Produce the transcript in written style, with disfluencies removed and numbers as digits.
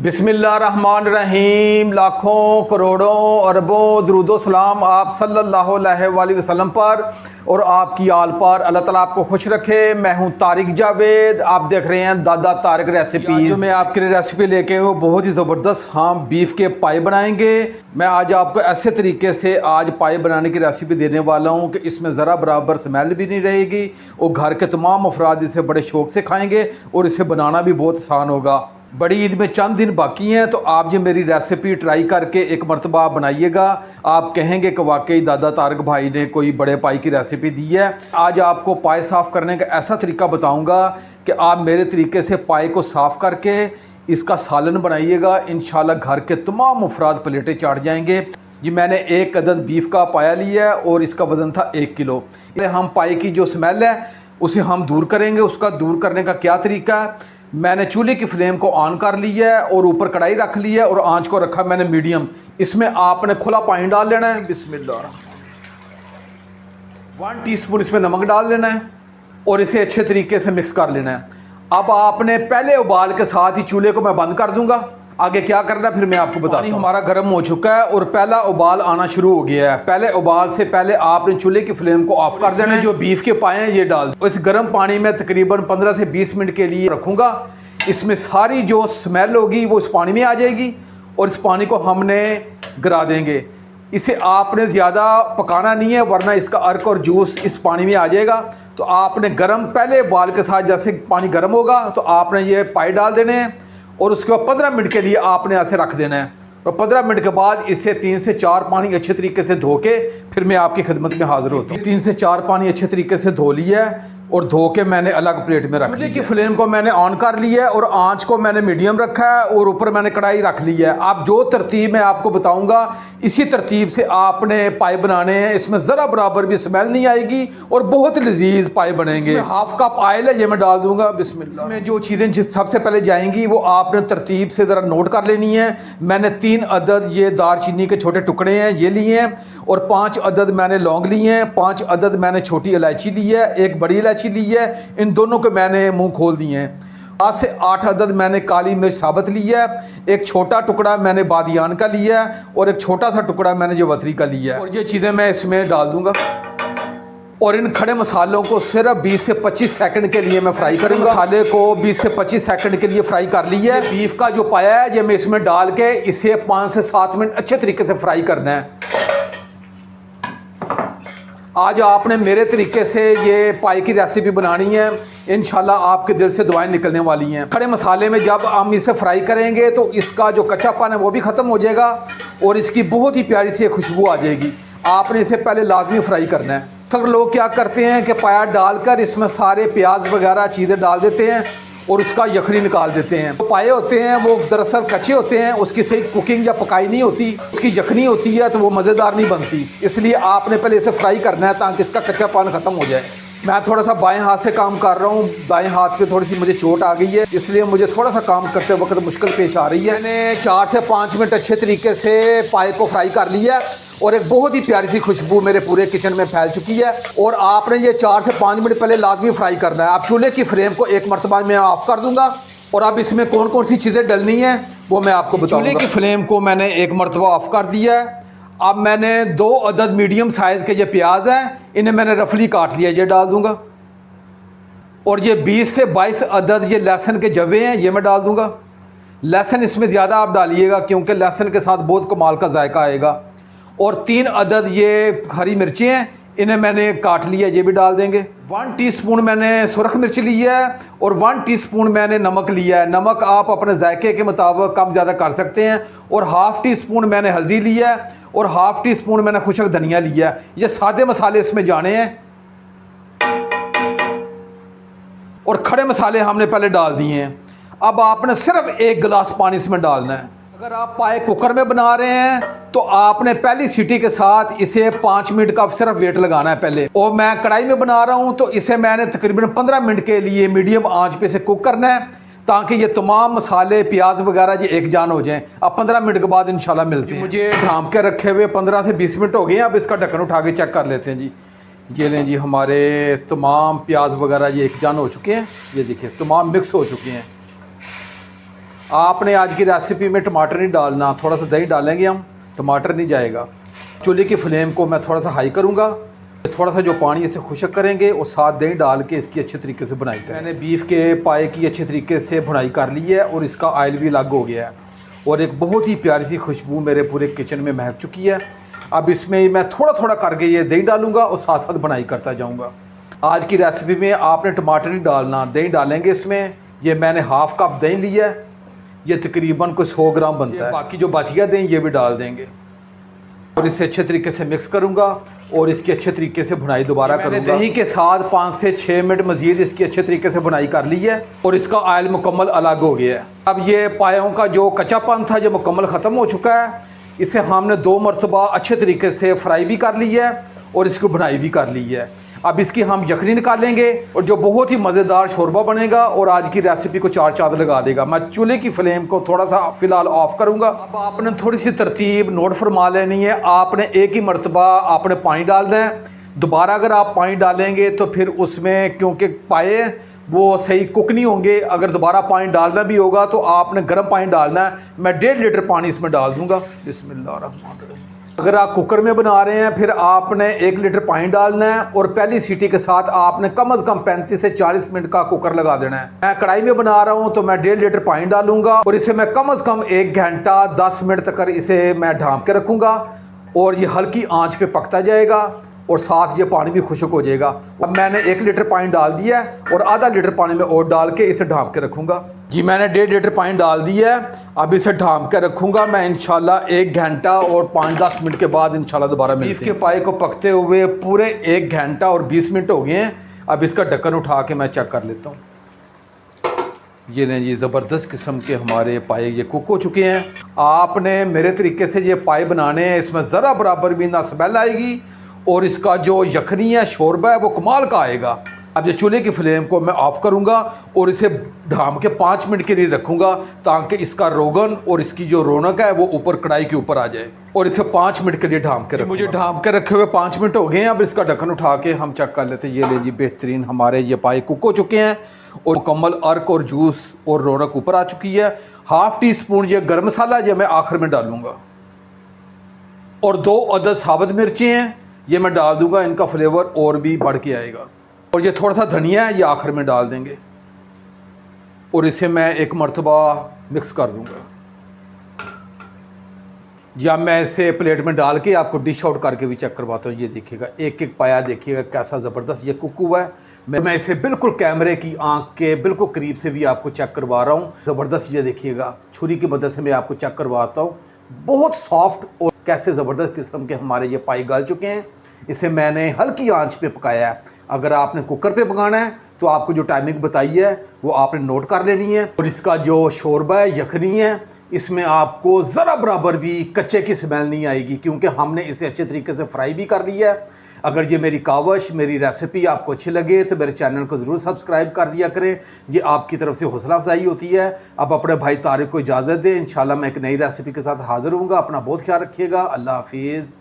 बिस्मिल्लाहिर्रहमानिर्रहीम। लाखों करोड़ों अरबों दरूदो सलाम आप सल्लल्लाहु अलैहि वसल्लम पर और आपकी आल पर। अल्लाह ताला आपको खुश रखे। मैं हूं तारिक जावेद, आप देख रहे हैं दादा तारिक रेसिपी। जो मैं आपके लिए रेसिपी लेके आया हूँ बहुत ही ज़बरदस्त। हम बीफ के पाए बनाएंगे। मैं आज आपको ऐसे तरीके से आज पाए बनाने की रेसिपी देने वाला हूँ कि इसमें ज़रा बराबर स्मेल भी नहीं रहेगी और घर के तमाम अफराद इसे बड़े शौक़ से खाएँगे और इसे बनाना भी बहुत आसान होगा। बड़ी ईद में चंद दिन बाकी हैं तो आप ये मेरी रेसिपी ट्राई करके एक मरतबा आप बनाइएगा। आप कहेंगे कि वाकई दादा तारिक भाई ने कोई बड़े पाई की रेसिपी दी है। आज आपको पाए साफ़ करने का ऐसा तरीका बताऊंगा कि आप मेरे तरीके से पाए को साफ़ करके इसका सालन बनाइएगा। इंशाल्लाह घर के तमाम अफराद प्लेटें चाट जाएंगे। जी मैंने एक अदद बीफ का पाया लिया है और इसका वज़न था 1 किलो। हम पाए की जो स्मेल है उसे हम दूर करेंगे। उसका दूर करने का क्या तरीका है, मैंने चूल्हे की फ्लेम को ऑन कर लिया है और ऊपर कढ़ाई रख ली है और आंच को रखा मैंने मीडियम। इसमें आपने खुला पानी डाल लेना है। बिस्मिल्लाह। 1 टीस्पून इसमें नमक डाल लेना है और इसे अच्छे तरीके से मिक्स कर लेना है। अब आपने पहले उबाल के साथ ही चूल्हे को मैं बंद कर दूंगा। आगे क्या करना है फिर मैं आपको बताता हूं। हमारा गर्म हो चुका है और पहला उबाल आना शुरू हो गया है। पहले उबाल से पहले आपने चूल्हे की फ्लेम को ऑफ कर देना है। जो बीफ के पाए हैं ये डाल दो। इस गर्म पानी में तकरीबन 15 से 20 मिनट के लिए रखूंगा। इसमें सारी जो स्मेल होगी वो इस पानी में आ जाएगी और इस पानी को हमने गिरा देंगे। इसे आपने ज़्यादा पकाना नहीं है वरना इसका अर्क और जूस इस पानी में आ जाएगा। तो आपने गर्म पहले उबाल के साथ जैसे पानी गर्म होगा तो आपने ये पाए डाल देने हैं और उसके बाद 15 मिनट के लिए आपने ऐसे रख देना है। और 15 मिनट के बाद इसे 3 से 4 पानी अच्छे तरीके से धो के फिर मैं आपकी खिदमत में हाजिर होता हूँ। 3 से 4 पानी अच्छे तरीके से धो लिया है और धो के मैंने अलग प्लेट में रख लिया। चूल्हे की फ्लेम को मैंने ऑन कर लिया है और आंच को मैंने मीडियम रखा है और ऊपर मैंने कढ़ाई रख ली है। अब जो तरतीब मैं आपको बताऊंगा इसी तरतीब से आपने पाए बनाने हैं। इसमें ज़रा बराबर भी स्मेल नहीं आएगी और बहुत लजीज पाए बनेंगे। हाफ कप ऑयल है ये मैं डाल दूंगा। बिस्मिल्लाह। में जो चीज़ें सबसे पहले जाएंगी वो आपने तरतीब से ज़रा नोट कर लेनी है। मैंने 3 अदद ये दारचीनी के छोटे टुकड़े हैं ये लिए हैं और 5 अदद मैंने लौंग लिए हैं। 5 अदद मैंने छोटी इलायची ली है। एक बड़ी इलायची ली है। इन दोनों को मैंने मुंह खोल दिए हैं। 7 से 8 अदद मैंने काली मिर्च साबुत ली है। एक छोटा टुकड़ा मैंने बादियान का लिया है और एक छोटा सा टुकड़ा मैंने जवतरी का लिया है। और ये चीज़ें मैं इसमें डाल दूंगा और इन खड़े मसालों को सिर्फ 20 से 25 सेकंड के लिए मैं फ्राई करूँगा। मसाले को 20 से 25 सेकंड के लिए फ्राई कर लिया है। बीफ का जो पाया है ये मैं इसमें डाल के इसे 5 से 7 मिनट अच्छे तरीके से फ्राई करना है। आज आपने मेरे तरीके से ये पाई की रेसिपी बनानी है। इंशाल्लाह आपके दिल से दुआएं निकलने वाली हैं। खड़े मसाले में जब हम इसे फ्राई करेंगे तो इसका जो कच्चापन है वो भी ख़त्म हो जाएगा और इसकी बहुत ही प्यारी सी खुशबू आ जाएगी। आपने इसे पहले लाजमी फ्राई करना है। अक्सर लोग क्या करते हैं कि पाया डालकर इसमें सारे प्याज वगैरह चीज़ें डाल देते हैं और उसका यखनी निकाल देते हैं। तो पाए होते हैं वो दरअसल कच्चे होते हैं, उसकी सही कुकिंग या पकाई नहीं होती, उसकी यखनी होती है तो वो मज़ेदार नहीं बनती। इसलिए आपने पहले इसे फ्राई करना है ताकि इसका कच्चापन ख़त्म हो जाए। मैं थोड़ा सा बाएं हाथ से काम कर रहा हूँ। दाएं हाथ पे थोड़ी सी मुझे चोट आ गई है इसलिए मुझे थोड़ा सा काम करते वक्त मुश्किल पेश आ रही है। मैंने 4 से 5 मिनट अच्छे तरीके से पाए को फ्राई कर लिया और एक बहुत ही प्यारी सी खुशबू मेरे पूरे किचन में फैल चुकी है। और आपने ये 4 से 5 मिनट पहले लाजमी फ्राई करना है। आप चूल्हे की फ्लेम को एक मरतबा मैं ऑफ कर दूंगा और अब इसमें कौन कौन सी चीज़ें डलनी है वो मैं आपको बताऊंगा। चूल्हे की फ्लेम को मैंने एक मरतबा ऑफ कर दिया है। अब मैंने 2 अदद मीडियम साइज़ के ये प्याज हैं इन्हें मैंने रफली काट लिया, ये डाल दूंगा। और ये 20 से 22 अदद ये लहसुन के जवे हैं ये मैं डाल दूंगा। लहसुन इसमें ज़्यादा आप डालिएगा क्योंकि लहसुन के साथ बहुत कमाल का जायका आएगा। और 3 अदद ये हरी मिर्चें हैं इन्हें मैंने काट लिया, ये भी डाल देंगे। 1 टीस्पून मैंने सुरख मिर्च ली है और 1 टीस्पून मैंने नमक लिया है। नमक आप अपने जायके के मुताबिक कम ज़्यादा कर सकते हैं। और हाफ़ टीस्पून मैंने हल्दी लिया है और हाफ़ टीस्पून मैंने खुशक धनिया लिया है। ये सादे मसाले इसमें जाने हैं और खड़े मसाले हमने पहले डाल दिए हैं। अब आपने सिर्फ 1 गिलास पानी इसमें डालना है। अगर आप पाए कुकर में बना रहे हैं तो आपने पहली सीटी के साथ इसे 5 मिनट का सिर्फ वेट लगाना है पहले। और मैं कढ़ाई में बना रहा हूं तो इसे मैंने तकरीबन 15 मिनट के लिए मीडियम आंच पे से कुक करना है ताकि ये तमाम मसाले प्याज वगैरह ये एक जान हो जाएं। अब 15 मिनट के बाद इंशाल्लाह मिलते हैं। मुझे ढांप के रखे हुए 15 से 20 मिनट हो गए हैं। अब इसका ढक्कन उठा के चेक कर लेते हैं जी। ये लें जी, हमारे तमाम प्याज वगैरह ये एक जान हो चुके हैं। ये देखिए तमाम मिक्स हो चुके हैं। आपने आज की रेसिपी में टमाटर नहीं डालना, थोड़ा सा दही डालेंगे हम, टमाटर नहीं जाएगा। चूल्हे की फ्लेम को मैं थोड़ा सा हाई करूँगा, थोड़ा सा जो पानी इसे खुशक करेंगे और साथ दही डाल के इसकी अच्छे तरीके से बुनाई करें। मैंने बीफ के पाए की अच्छे तरीके से बुनाई कर ली है और इसका ऑयल भी अलग हो गया है और एक बहुत ही प्यारी सी खुशबू मेरे पूरे किचन में महक चुकी है। अब इसमें मैं थोड़ा थोड़ा करके ये दही डालूंगा और साथ साथ बुनाई करता जाऊंगा। आज की रेसिपी में आपने टमाटर नहीं डालना, दही डालेंगे इसमें। ये मैंने हाफ कप दही लिया है, ये तकरीबन कोई 100 ग्राम बनता है। बाकी जो बच गया दही ये भी डाल देंगे और इसे अच्छे तरीके से मिक्स करूंगा और इसकी अच्छे तरीके से भुनाई दोबारा करूंगा। दही के साथ 5 से 6 मिनट मजीद इसकी अच्छे तरीके से भुनाई कर ली है और इसका ऑयल मुकम्मल अलग हो गया है। अब ये पायों का जो कच्चापन था जो मुकम्मल ख़त्म हो चुका है। इसे हमने 2 मरतबा अच्छे तरीके से फ्राई भी कर ली है और इसकी भुनाई भी कर ली है। अब इसकी हम यखनी निकालेंगे और जो बहुत ही मज़ेदार शोरबा बनेगा और आज की रेसिपी को 4 चांद लगा देगा। मैं चूल्हे की फ्लेम को थोड़ा सा फ़िलहाल ऑफ करूंगा। अब आपने थोड़ी सी तरतीब नोट फरमा लेनी है। आपने एक ही मरतबा आपने पानी डालना है, दोबारा अगर आप पानी डालेंगे तो फिर उसमें क्योंकि पाए वो सही कुक नहीं होंगे। अगर दोबारा पानी डालना भी होगा तो आपने गर्म पानी डालना है। मैं 1.5 लीटर पानी इसमें डाल दूंगा। बिस्मिल्लाहिर्रहमानिर्रहीम। अगर आप कुकर में बना रहे हैं फिर आपने 1 लीटर पानी डालना है और पहली सीटी के साथ आपने कम अज़ कम 35 से 40 मिनट का कुकर लगा देना है। मैं कढ़ाई में बना रहा हूं तो मैं 1.5 लीटर पानी डालूंगा और इसे मैं कम अज़ कम 1 घंटा 10 मिनट तक इसे मैं ढाँप के रखूँगा और ये हल्की आंच पे पकता जाएगा और साथ ये पानी भी खुश्क हो जाएगा। अब मैंने 1 लीटर पानी डाल दिया है और आधा लीटर पानी में और डाल के इसे ढाँप के रखूँगा। जी मैंने 1.5 लीटर पानी डाल दिया है। अब इसे ढाँप के रखूँगा मैं इंशाल्लाह 1 घंटा और 5-10 मिनट के बाद इंशाल्लाह दोबारा मिलते हैं। बीफ के पाए को पकते हुए पूरे 1 घंटा और 20 मिनट हो गए हैं। अब इसका ढक्कन उठा के मैं चेक कर लेता हूँ। ये नहीं जी, ज़बरदस्त किस्म के हमारे पाए ये कुक हो चुके हैं। आपने मेरे तरीके से ये पाए बनाने हैं, इसमें ज़रा बराबर भी ना स्मेल आएगी और इसका जो यखनी है शोरबा है वो कमाल का आएगा। अब ये चूल्हे की फ्लेम को मैं ऑफ़ करूंगा और इसे ढाँप के 5 मिनट के लिए रखूंगा ताकि इसका रोगन और इसकी जो रौनक है वो ऊपर कढ़ाई के ऊपर आ जाए और इसे 5 मिनट के लिए ढाँप के रखूंगा। मुझे ढाँप के रखे हुए 5 मिनट हो गए हैं। अब इसका ढक्कन उठा के हम चेक कर लेते हैं। ये ले जी, बेहतरीन हमारे ये पाए कुक हो चुके हैं और मुकम्मल अर्क और जूस और रौनक ऊपर आ चुकी है। हाफ टी स्पून ये गर्म मसाला जो मैं आखिर में डालूंगा और 2 अदद साबुत मिर्चें हैं ये मैं डाल दूंगा। इनका फ्लेवर और भी बढ़ के आएगा और ये थोड़ा सा धनिया है ये आखिर में डाल देंगे और इसे मैं 1 मरतबा मिक्स कर दूंगा। जब मैं इसे प्लेट में डाल के आपको डिश आउट करके भी चेक करवाता हूँ। ये देखिएगा, एक एक पाया देखिएगा कैसा ज़बरदस्त ये कुक हुआ है। मैं इसे बिल्कुल कैमरे की आंख के बिल्कुल करीब से भी आपको चेक करवा रहा हूँ। ज़बरदस्त ये देखिएगा, छुरी की मदद से मैं आपको चेक करवाता हूँ। बहुत सॉफ्ट और कैसे ज़बरदस्त किस्म के हमारे ये पाए गल चुके हैं। इसे मैंने हल्की आंच पे पकाया है। अगर आपने कुकर पे पकाना है तो आपको जो टाइमिंग बताई है वो आपने नोट कर लेनी है। और इसका जो शोरबा है यखनी है इसमें आपको ज़रा बराबर भी कच्चे की स्मेल नहीं आएगी क्योंकि हमने इसे अच्छे तरीके से फ्राई भी कर लिया है। अगर ये मेरी कावश मेरी रेसिपी आपको अच्छी लगे तो मेरे चैनल को ज़रूर सब्सक्राइब कर दिया करें। ये आपकी तरफ से हौसला अफजाई होती है। अब अपने भाई तारिक को इजाज़त दें। इंशाल्लाह मैं एक नई रेसिपी के साथ हाज़िर हूँगा। अपना बहुत ख्याल रखिएगा। अल्लाह हाफिज़।